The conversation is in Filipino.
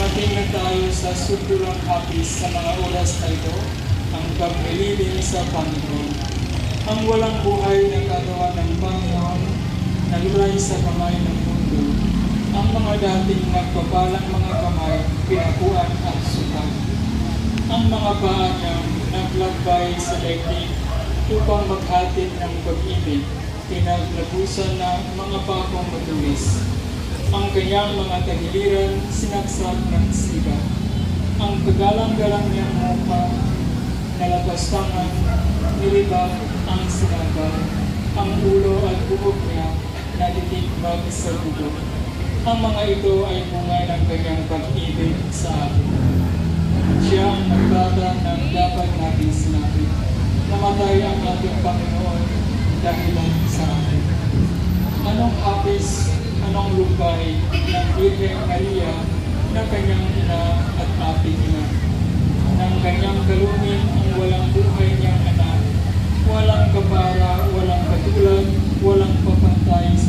Dumating na tayo sa sutulang hapis sa mga oras na ito, ang paglilingin sa Panginoon. Ang walang buhay na katawan ng Panginoon, nalulay sa kamay ng mundo. Ang mga dating nagpapalang mga kamay, pinakuan at sukat. Ang mga paa niya naglakbay sa daigdig upang maghatid ng pag-ibig, pinaglabusan ng mga pakong matulis. Ang kanyang mga tagiliran sinaksak ng siga. Ang kagalang-galang niyang mukha, nalapastangan, nilibak ang sinagal. Ang ulo at buhok niya natitikbag sa bubog. Ang mga ito ay bunga ng kanyang pag-ibig sa atin. Siya ang nagbata ng dapat natin sinapit. Namatay ang ating Panginoon dahilan sa atin. Anong hapis, anong lupay ng Birheng Maria na kanyang ina at ating ina? Ng kanyang kalunin ang walang buhay niyang anak, walang kapara, walang katulad, walang papantay sa